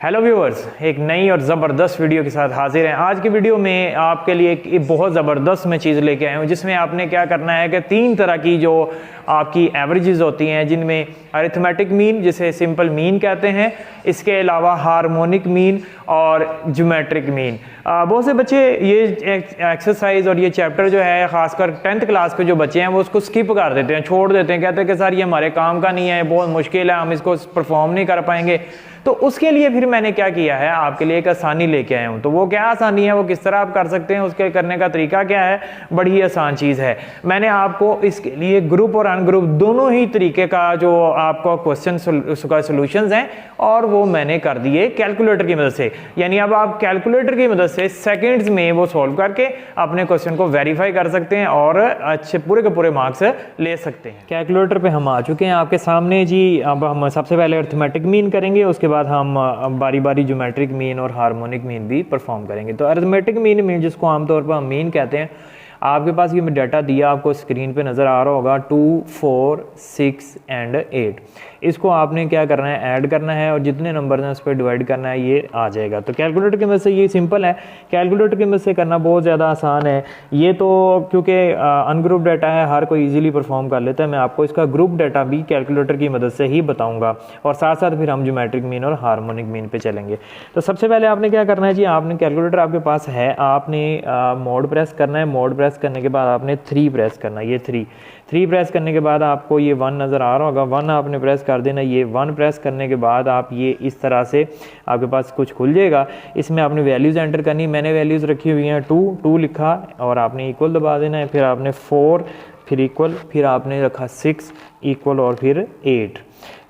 Hello viewers, एक नई और ज़बरदस्त वीडियो के साथ हाजिर हैं। आज की वीडियो में आपके लिए एक बहुत ज़बरदस्त मैं चीज़ लेके आया हूँ, जिसमें आपने क्या करना है कि 3 तरह की जो आपकी एवरेजेस होती हैं, जिनमें अरिथमेटिक मीन जिसे सिंपल मीन कहते हैं, इसके अलावा हार्मोनिक मीन और ज्योमेट्रिक मीन। बहुत से बच्चे ये एक्सरसाइज और ये चैप्टर जो है, ख़ासकर 10th क्लास के जो बच्चे हैं वो उसको स्किप कर देते हैं, छोड़ देते हैं, कहते हैं कि सर ये हमारे काम का नहीं है, बहुत मुश्किल है, हम इसको परफॉर्म नहीं कर पाएंगे। तो उसके लिए फिर मैंने क्या किया है, आपके लिए एक आसानी लेके आया हूँ। तो वो क्या आसानी है, वो किस तरह आप कर सकते हैं, उसके करने का तरीका क्या है, बड़ी ही आसान चीज़ है। मैंने आपको इसके लिए ग्रुप और अनग्रुप दोनों ही तरीके का जो आपको क्वेश्चन का सोल्यूशंस हैं, और वो मैंने कर दिए कैलकुलेटर की मदद से। यानी अब आप कैलकुलेटर की मदद से सेकेंड्स में वो सॉल्व करके अपने क्वेश्चन को वेरीफाई कर सकते हैं और अच्छे पूरे के पूरे मार्क्स ले सकते हैं। कैलकुलेटर पे हम आ चुके हैं आपके सामने जी। अब हम सबसे पहले अरिथमेटिक मीन करेंगे, उसके बाद हम बारी बारी ज्योमेट्रिक मीन और हार्मोनिक मीन भी परफॉर्म करेंगे। तो अरिथमेटिक मीन जिसको आमतौर पर हम मीन कहते हैं, आपके पास ये डाटा दिया आपको स्क्रीन पे नज़र आ रहा होगा 2, 4, 6 एंड 8। इसको आपने क्या करना है, ऐड करना है और जितने नंबर हैं उस पर डिवाइड करना है, ये आ जाएगा। तो कैलकुलेटर की मदद से ये सिंपल है, कैलकुलेटर की मदद से करना बहुत ज़्यादा आसान है। ये तो क्योंकि अनग्रुप डाटा है, हर कोई ईजिली परफॉर्म कर लेता है। मैं आपको इसका ग्रुप डाटा भी कैलकुलेटर की मदद से ही बताऊँगा, और साथ साथ फिर हम ज्योमेट्रिक मीन और हार्मोनिक मीन पर चलेंगे। तो सबसे पहले आपने क्या करना है जी, आपने कैलकुलेटर आपके पास है, आपने मोड प्रेस करना है। मोड प्रेस करने के बाद आपने 3 प्रेस करना है। ये 3 प्रेस करने के बाद आपको ये 1 नज़र आ रहा होगा, 1 आपने प्रेस कर देना। ये 1 प्रेस करने के बाद आप ये इस तरह से आपके पास कुछ खुल जाएगा। इसमें आपने वैल्यूज़ एंटर करनी। मैंने वैल्यूज़ रखी हुई हैं 2 लिखा और आपने इक्वल दबा देना है। फिर आपने 4, फिर इक्वल, फिर आपने रखा 6 इक्वल और फिर 8।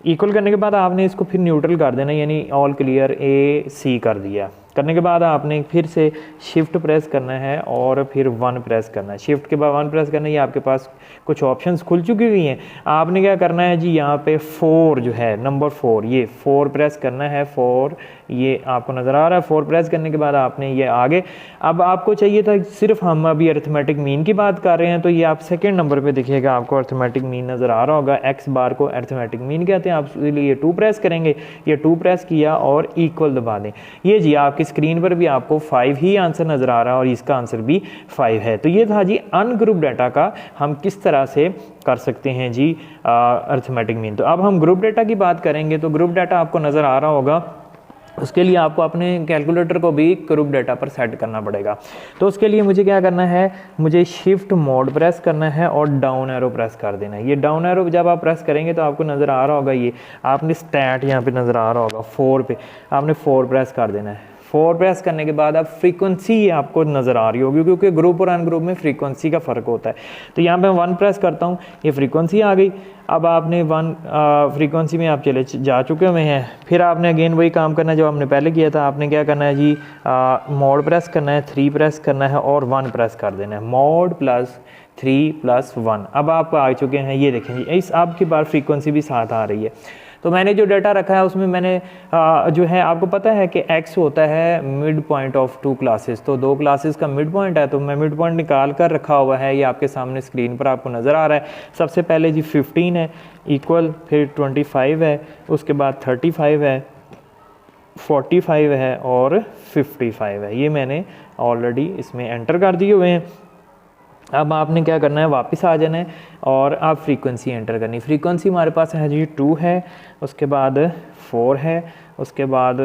इक्वल करने के बाद आपने इसको फिर न्यूट्रल कर देना, यानी ऑल क्लियर AC कर दिया। करने के बाद आपने फिर से शिफ्ट प्रेस करना है और फिर 1 प्रेस करना है। शिफ्ट के बाद 1 प्रेस करना है। ये आपके पास कुछ ऑप्शंस खुल चुकी हुई हैं। आपने क्या करना है जी, यहाँ पे 4 जो है, नंबर 4, ये 4 प्रेस करना है। 4 ये आपको नज़र आ रहा है। 4 प्रेस करने के बाद आपने ये आगे, अब आपको चाहिए था सिर्फ, हम अभी अरिथमेटिक मीन की बात कर रहे हैं, तो ये आप सेकेंड नंबर पर देखिएगा, आपको अरिथमेटिक मीन नज़र आ रहा होगा। X बार को अरिथमेटिक मीन कहते हैं। आप इसलिए ये 2 प्रेस करेंगे। ये 2 प्रेस किया और इक्वल दबा दें। ये जी आपकी स्क्रीन पर भी आपको 5 ही आंसर नज़र आ रहा है और इसका आंसर भी 5 है। तो ये था जी अनग्रुप डाटा का हम किस तरह से कर सकते हैं जी अरिथमेटिक मीन। तो अब हम ग्रुप डाटा की बात करेंगे। तो ग्रुप डाटा आपको नज़र आ रहा होगा, उसके लिए आपको अपने कैलकुलेटर को भी ग्रुप डाटा पर सेट करना पड़ेगा। तो उसके लिए मुझे क्या करना है, मुझे शिफ्ट मोड प्रेस करना है और डाउन एरो प्रेस कर देना है। ये डाउन एरो जब आप प्रेस करेंगे तो आपको नज़र आ रहा होगा, ये आपने स्टैट यहाँ पे नज़र आ रहा होगा 4 पे, आपने 4 प्रेस कर देना है। 4 प्रेस करने के बाद अब फ्रीक्वेंसी आपको नज़र आ रही होगी, क्योंकि ग्रुप और अनग्रुप में फ्रीक्वेंसी का फ़र्क होता है। तो यहाँ पे 1 प्रेस करता हूँ, ये फ्रीक्वेंसी आ गई। अब आपने 1 फ्रीक्वेंसी में आप चले जा चुके हुए हैं। फिर आपने अगेन वही काम करना है जो आपने पहले किया था। आपने क्या करना है जी, मोड प्रेस करना है, 3 प्रेस करना है और 1 प्रेस कर देना है। Mode plus 3 plus 1। अब आप आ चुके हैं, ये देखें जी, इस आपकी बार फ्रीक्वेंसी भी साथ आ रही है। तो मैंने जो डाटा रखा है उसमें मैंने जो है, आपको पता है कि X होता है मिड पॉइंट ऑफ 2 क्लासेस। तो 2 क्लासेस का मिड पॉइंट है, तो मैं मिड पॉइंट निकाल कर रखा हुआ है। ये आपके सामने स्क्रीन पर आपको नज़र आ रहा है। सबसे पहले जी 15 है, इक्वल, फिर 25 है, उसके बाद 35 है, 45 है और 55 है। ये मैंने ऑलरेडी इसमें एंटर कर दिए हुए हैं। अब आपने क्या करना है, वापस आ जाना है और आप फ्रीक्वेंसी एंटर करनी। फ्रीक्वेंसी हमारे पास है जी 2 है, उसके बाद 4 है, उसके बाद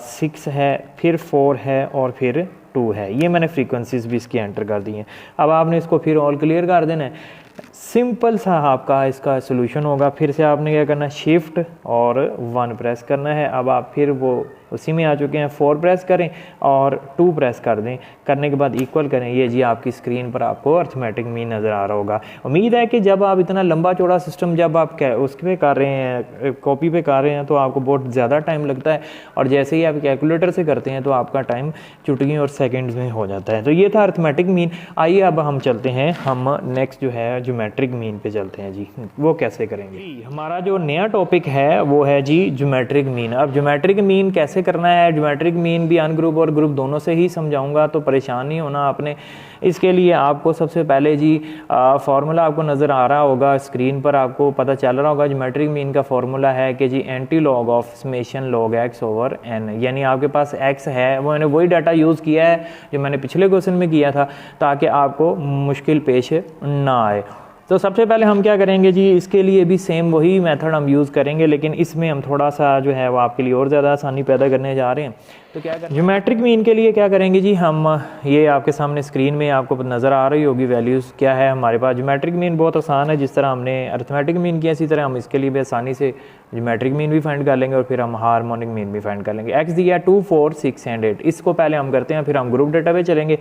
6 है, फिर 4 है और फिर 2 है। ये मैंने फ्रीक्वेंसीज भी इसकी एंटर कर दी हैं। अब आपने इसको फिर ऑल क्लियर कर देना है। सिंपल सा आपका इसका सोल्यूशन होगा। फिर से आपने क्या करना है, शिफ्ट और 1 प्रेस करना है। अब आप फिर वो उसी में आ चुके हैं। 4 प्रेस करें और 2 प्रेस कर दें। करने के बाद इक्वल करें। ये जी आपकी स्क्रीन पर आपको अरिथमेटिक मीन नज़र आ रहा होगा। उम्मीद है कि जब आप इतना लंबा चौड़ा सिस्टम जब आप उस पर कर रहे हैं, कॉपी पे कर रहे हैं, तो आपको बहुत ज़्यादा टाइम लगता है, और जैसे ही आप कैलकुलेटर से करते हैं तो आपका टाइम चुटकी और सेकेंड्स में हो जाता है। तो ये था अरिथमेटिक मीन। आइए अब हम चलते हैं, हम नेक्स्ट जो है ज्योमेट्रिक मीन पे चलते हैं जी। वो कैसे करेंगे, हमारा जो नया टॉपिक है वो है जी ज्योमेट्रिक मीन। अब ज्योमेट्रिक मीन कैसे कैसे करना है, ज्योमेट्रिक मीन भी अनग्रुप और ग्रुप दोनों से ही समझाऊंगा, तो परेशान नहीं होना आपने। इसके लिए आपको सबसे पहले जी फार्मूला आपको नज़र आ रहा होगा स्क्रीन पर, आपको पता चल रहा होगा ज्योमेट्रिक मीन का फार्मूला है कि G anti log of summation log x over n, यानी आपके पास एक्स है, वो मैंने वही डाटा यूज़ किया है जो मैंने पिछले क्वेश्चन में किया था ताकि आपको मुश्किल पेश ना आए। तो सबसे पहले हम क्या करेंगे जी, इसके लिए भी सेम वही मेथड हम यूज़ करेंगे, लेकिन इसमें हम थोड़ा सा जो है वो आपके लिए और ज़्यादा आसानी पैदा करने जा रहे हैं। तो क्या करें, ज्योमेट्रिक मीन के लिए क्या करेंगे जी, हम ये आपके सामने स्क्रीन में आपको नज़र आ रही होगी वैल्यूज़ क्या है हमारे पास। ज्योमेट्रिक मीन बहुत आसान है, जिस तरह हमने अरिथमेटिक मीन किया इसी तरह हम इसके लिए भी आसानी से ज्योमेट्रिक मीन भी फाइंड कर लेंगे और फिर हम हार्मोनिक मीन भी फाइंड कर लेंगे। एक्स दिया 2, 4, 6 एंड 8, इसको पहले हम करते हैं, फिर हम ग्रुप डेटा पे चलेंगे।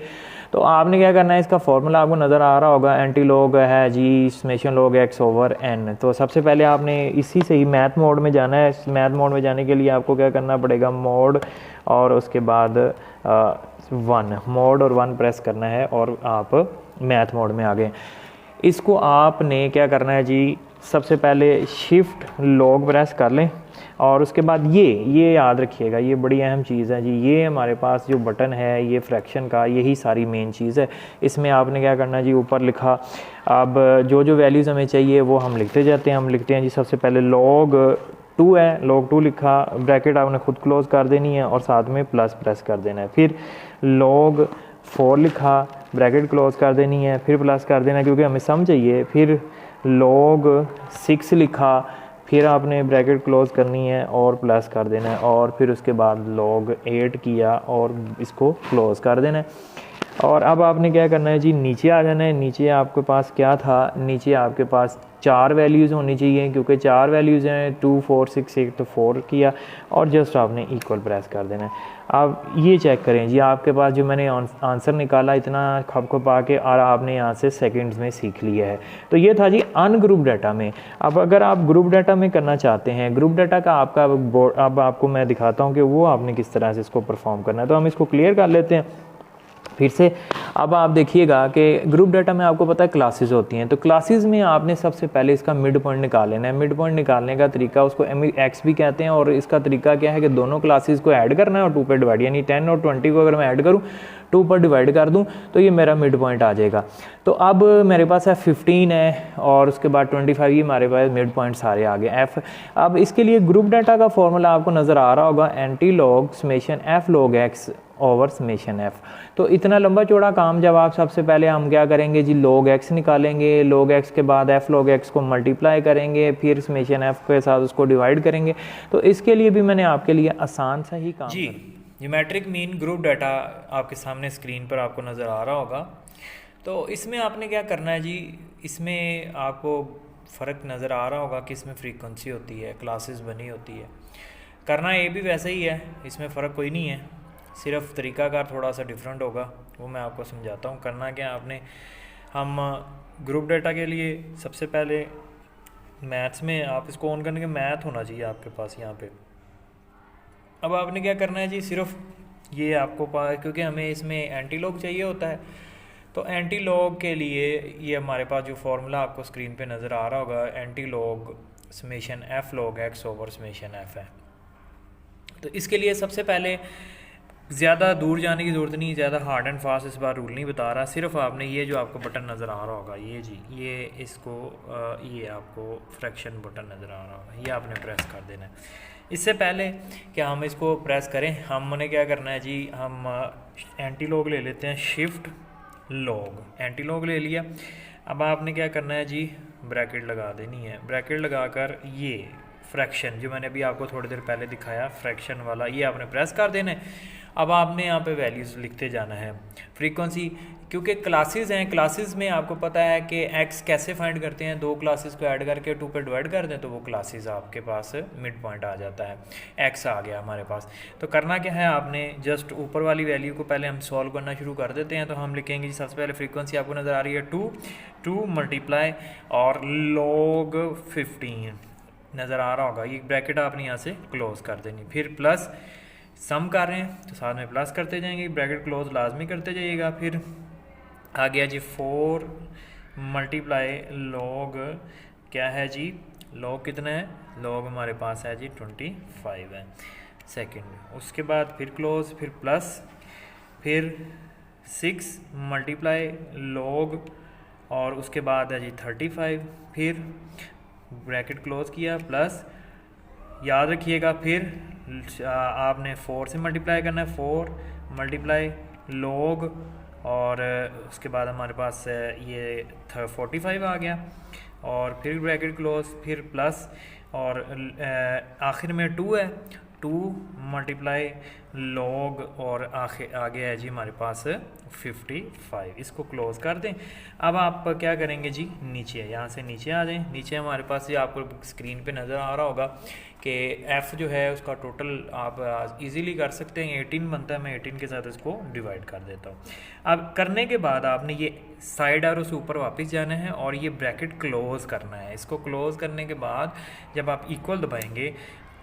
तो आपने क्या करना है, इसका फॉर्मूला आपको नज़र आ रहा होगा, एंटी लॉग है G summation log x over n. तो सबसे पहले आपने इसी से ही मैथ मोड में जाना है। मैथ मोड में जाने के लिए आपको क्या करना पड़ेगा, मोड और उसके बाद 1, मोड और 1 प्रेस करना है और आप मैथ मोड में आ गए। इसको आपने क्या करना है जी, सबसे पहले शिफ्ट लॉग प्रेस कर लें और उसके बाद ये याद रखिएगा, ये बड़ी अहम चीज़ है जी, ये हमारे पास जो बटन है ये फ्रैक्शन का, यही सारी मेन चीज़ है। इसमें आपने क्या करना है जी, ऊपर लिखा, अब जो वैल्यूज़ हमें चाहिए वो हम लिखते जाते हैं। हम लिखते हैं जी, सबसे पहले log 2 है, log 2 लिखा, ब्रैकेट आपने खुद क्लोज कर देनी है और साथ में प्लस प्रेस कर देना है। फिर log 4 लिखा, ब्रैकेट क्लोज कर देनी है, फिर प्लस कर देना है क्योंकि हमें सम चाहिए। फिर log 6 लिखा, फिर आपने ब्रैकेट क्लोज करनी है और प्लस कर देना है, और फिर उसके बाद log 8 किया और इसको क्लोज कर देना है। और अब आपने क्या करना है जी, नीचे आ जाना है। नीचे आपके पास क्या था, नीचे आपके पास 4 वैल्यूज़ होनी चाहिए क्योंकि 4 वैल्यूज़ हैं, 2, 4, 6, 8, तो 4 किया और जस्ट आपने इक्वल प्रेस कर देना है। अब ये चेक करें जी, आपके पास जो मैंने आंसर निकाला इतना खप आके और आपने यहाँ से सेकंड्स में सीख लिया है। तो ये था जी अनग्रुप डाटा में। अब अगर आप ग्रुप डाटा में करना चाहते हैं, ग्रुप डाटा का आपका अब आपको मैं दिखाता हूँ कि वो आपने किस तरह से इसको परफॉर्म करना है। तो हम इसको क्लियर कर लेते हैं फिर से। अब आप देखिएगा कि ग्रुप डाटा में आपको पता है क्लासेस होती हैं, तो क्लासेस में आपने सबसे पहले इसका मिड पॉइंट निकाल लेना है। मिड पॉइंट निकालने का तरीका, उसको एक्स भी कहते हैं, और इसका तरीका क्या है कि दोनों क्लासेस को ऐड करना है और 2 पे डिवाइड, यानी 10 और 20 को अगर मैं ऐड करूँ 2 पर डिवाइड कर दूं तो ये मेरा मिड पॉइंट आ जाएगा। तो अब मेरे पास है 15 है और उसके बाद 25, ये हमारे पास मिड पॉइंट सारे आ गए एफ। अब इसके लिए ग्रुप डाटा का फॉर्मूला आपको नज़र आ रहा होगा, anti log summation F log x over summation F. तो इतना लंबा चौड़ा काम जब आप सबसे पहले हम क्या करेंगे जी, लॉग एक्स निकालेंगे, लॉग एक्स के बाद एफ लॉग एक्स को मल्टीप्लाई करेंगे, फिर समेशन एफ के साथ उसको डिवाइड करेंगे। तो इसके लिए भी मैंने आपके लिए आसान सा ही काम जी। ज्योमेट्रिक मीन ग्रुप डाटा आपके सामने स्क्रीन पर आपको नज़र आ रहा होगा। तो इसमें आपने क्या करना है जी, इसमें आपको फ़र्क नज़र आ रहा होगा कि इसमें फ्रीक्वेंसी होती है, क्लासेस बनी होती है। करना ये भी वैसे ही है, इसमें फ़र्क कोई नहीं है, सिर्फ तरीकाकार थोड़ा सा डिफरेंट होगा, वो मैं आपको समझाता हूँ। करना क्या आपने, हम ग्रुप डाटा के लिए सबसे पहले मैथ्स में आप इसको ऑन करने के मैथ होना चाहिए आपके पास यहाँ पे। अब आपने क्या करना है जी, सिर्फ ये आपको क्योंकि हमें इसमें एंटी लॉग चाहिए होता है, तो एंटी लॉग के लिए ये हमारे पास जो फार्मूला आपको स्क्रीन पे नज़र आ रहा होगा, anti log summation F log x over summation F है। तो इसके लिए सबसे पहले ज़्यादा दूर जाने की ज़रूरत नहीं, ज़्यादा हार्ड एंड फास्ट इस बार रूल नहीं बता रहा, सिर्फ आपने ये जो आपको बटन नज़र आ रहा होगा, ये जी, ये इसको ये आपको फ्रैक्शन बटन नज़र आ रहा होगा, ये आपने प्रेस कर देना है। इससे पहले कि हम इसको प्रेस करें, हमने क्या करना है जी, हम एंटी लॉग ले लेते हैं, शिफ्ट लॉग, एंटी लॉग ले लिया। अब आपने क्या करना है जी, ब्रैकेट लगा देनी है, ब्रैकेट लगाकर ये फ्रैक्शन जो मैंने अभी आपको थोड़ी देर पहले दिखाया फ्रैक्शन वाला, ये आपने प्रेस कर देना है। अब आपने यहाँ पे वैल्यूज़ लिखते जाना है। फ्रीक्वेंसी, क्योंकि क्लासेस हैं, क्लासेस में आपको पता है कि एक्स कैसे फाइंड करते हैं, 2 क्लासेस को ऐड करके 2 पे डिवाइड कर दें तो वो क्लासेस आपके पास मिड पॉइंट आ जाता है, एक्स आ गया हमारे पास। तो करना क्या है, आपने जस्ट ऊपर वाली वैल्यू को पहले हम सॉल्व करना शुरू कर देते हैं। तो हम लिखेंगे जी, सबसे पहले फ्रीक्वेंसी आपको नज़र आ रही है 2 मल्टीप्लाई और log 15 नज़र आ रहा होगा, ये ब्रैकेट आपने यहाँ से क्लोज कर देनी, फिर प्लस सम कर रहे हैं तो साथ में प्लस करते जाएंगे, ब्रैकेट क्लोज लाजमी करते जाइएगा। फिर आ गया जी 4 मल्टीप्लाई log क्या है जी, log कितना है, log हमारे पास है जी 25 है। सेकेंड। उसके बाद फिर क्लोज, फिर प्लस, फिर 6 मल्टीप्लाई लॉग, और उसके बाद है जी 35, फिर ब्रैकेट क्लोज किया, प्लस याद रखिएगा फिर आपने 4 से मल्टीप्लाई करना है, 4 मल्टीप्लाई लॉग, और उसके बाद हमारे पास ये 45 आ गया, और फिर ब्रैकेट क्लोज, फिर प्लस, और आखिर में 2 है, 2 मल्टीप्लाई लॉग, और आगे है जी हमारे पास 55। इसको क्लोज कर दें। अब आप क्या करेंगे जी, नीचे, यहाँ से नीचे आ जाएं। नीचे हमारे पास ये आपको स्क्रीन पे नज़र आ रहा होगा कि f जो है उसका टोटल आप इजीली कर सकते हैं, 18 बनता है। मैं 18 के साथ इसको डिवाइड कर देता हूँ। अब करने के बाद आपने ये साइड एरो से ऊपर वापस जाना है और ये ब्रैकेट क्लोज करना है। इसको क्लोज करने के बाद जब आप इक्वल दबाएंगे,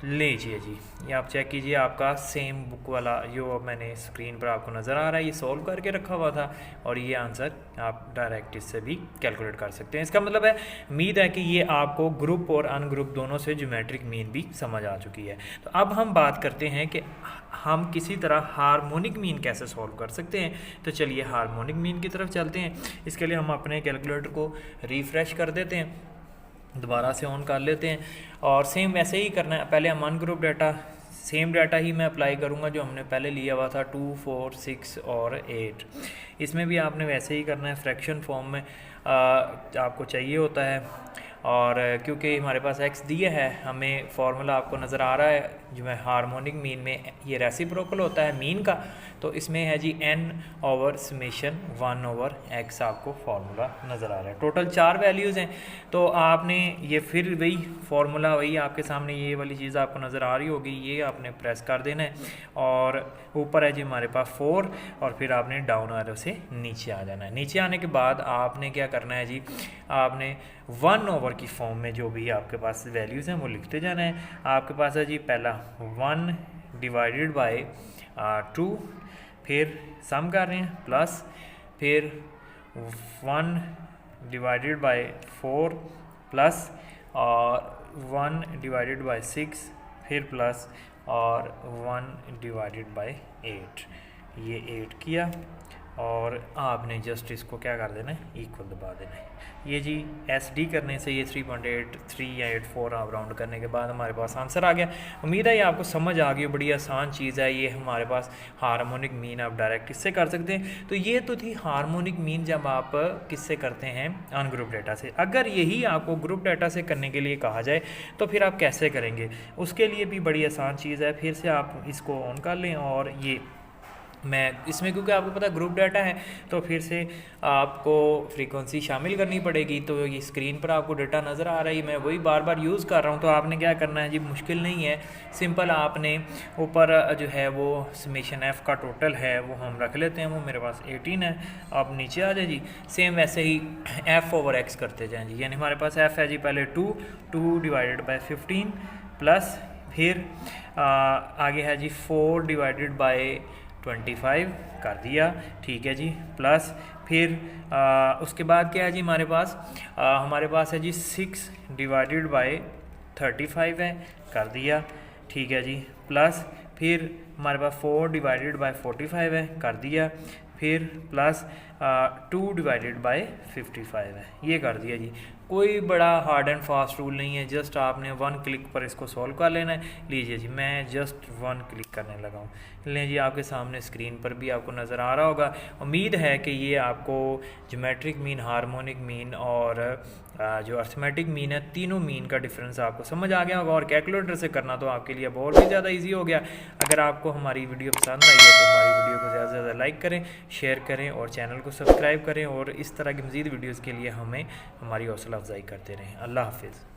लीजिए जी, ये आप चेक कीजिए, आपका सेम बुक वाला जो मैंने स्क्रीन पर आपको नज़र आ रहा है, ये सॉल्व करके रखा हुआ था, और ये आंसर आप डायरेक्ट इससे भी कैलकुलेट कर सकते हैं। इसका मतलब है, उम्मीद है कि ये आपको ग्रुप और अनग्रुप दोनों से ज्योमेट्रिक मीन भी समझ आ चुकी है। तो अब हम बात करते हैं कि हम किसी तरह हार्मोनिक मीन कैसे सॉल्व कर सकते हैं। तो चलिए हार्मोनिक मीन की तरफ चलते हैं। इसके लिए हम अपने कैलकुलेटर को रिफ़्रेश कर देते हैं, दोबारा से ऑन कर लेते हैं, और सेम वैसे ही करना है। पहले हम अनग्रुप डाटा, सेम डाटा ही मैं अप्लाई करूँगा जो हमने पहले लिया हुआ था, 2, 4, 6 और 8। इसमें भी आपने वैसे ही करना है, फ्रैक्शन फॉर्म में आपको चाहिए होता है। और क्योंकि हमारे पास x दिया है, हमें फार्मूला आपको नज़र आ रहा है जो है हार्मोनिक मीन में ये रेसिप्रोकल होता है मीन का, तो इसमें है जी n/1/x आपको फार्मूला नज़र आ रहा है। टोटल 4 वैल्यूज़ हैं, तो आपने ये फिर वही फार्मूला, वही आपके सामने ये वाली चीज़ आपको नज़र आ रही होगी, ये आपने प्रेस कर देना है, और ऊपर है जी हमारे पास 4, और फिर आपने डाउन एरो से नीचे आ जाना है। नीचे आने के बाद आपने क्या करना है जी, आपने 1/, की फॉर्म में जो भी आपके पास वैल्यूज़ हैं वो लिखते जाना है। आपके पास है जी पहला 1 डिवाइडेड बाय 2, फिर सम कर रहे हैं, प्लस, फिर 1 डिवाइडेड बाय 4, प्लस, और 1 डिवाइडेड बाय 6, फिर प्लस, और 1 डिवाइडेड बाय 8। ये 8 किया, और आपने जस्ट इसको क्या कर देना है, इक्वल दबा देना है। ये जी SD करने से ये 3.83 या 84 आप राउंड करने के बाद हमारे पास आंसर आ गया। उम्मीद है ये आपको समझ आ गई, बड़ी आसान चीज़ है ये। हमारे पास हार्मोनिक मीन आप डायरेक्ट किससे कर सकते हैं। तो ये तो थी हार्मोनिक मीन जब आप किससे करते हैं, अनग्रुप डाटा से। अगर यही आपको ग्रुप डाटा से करने के लिए कहा जाए तो फिर आप कैसे करेंगे, उसके लिए भी बड़ी आसान चीज़ है। फिर से आप इसको ऑन कर लें, और ये मैं इसमें, क्योंकि आपको पता है ग्रुप डाटा है, तो फिर से आपको फ्रीक्वेंसी शामिल करनी पड़ेगी। तो ये स्क्रीन पर आपको डाटा नज़र आ रही है, मैं वही बार बार यूज़ कर रहा हूँ। तो आपने क्या करना है जी, मुश्किल नहीं है, सिंपल। आपने ऊपर जो है वो समेशन f का टोटल है वो हम रख लेते हैं, वो मेरे पास 18 है। आप नीचे आ जाए जी, सेम वैसे ही f/x करते जाएँ जी। यानी हमारे पास f है जी पहले 2 डिवाइडेड बाई 15, प्लस, फिर आगे है जी 4 डिवाइडेड बाई 25 कर दिया, ठीक है जी, प्लस, फिर उसके बाद क्या है जी हमारे पास है जी 6 डिवाइडेड बाय 35 है, कर दिया, ठीक है जी, प्लस, फिर हमारे पास 4 डिवाइडेड बाय 45 है, कर दिया, फिर प्लस 2 डिवाइडेड बाय 55 है, ये कर दिया जी। कोई बड़ा हार्ड एंड फास्ट रूल नहीं है, जस्ट आपने 1 क्लिक पर इसको सॉल्व कर लेना है। लीजिए जी, मैं जस्ट 1 क्लिक करने लगा हूँ। लें जी, आपके सामने स्क्रीन पर भी आपको नज़र आ रहा होगा। उम्मीद है कि ये आपको ज्योमेट्रिक मीन, हार्मोनिक मीन और जो अर्थमेटिक मीन है, तीनों मीन का डिफरेंस आपको समझ आ गया होगा। और कैलकुलेटर से करना तो आपके लिए बहुत भी ज़्यादा ईजी हो गया। अगर आपको हमारी वीडियो पसंद आई है तो हमारी वीडियो को ज़्यादा से ज़्यादा लाइक करें, शेयर करें और चैनल को सब्सक्राइब करें, और इस तरह की मज़ीद वीडियोज़ के लिए हमें हमारी हौसला अफजाई करते रहें। अल्लाह हाफिज़।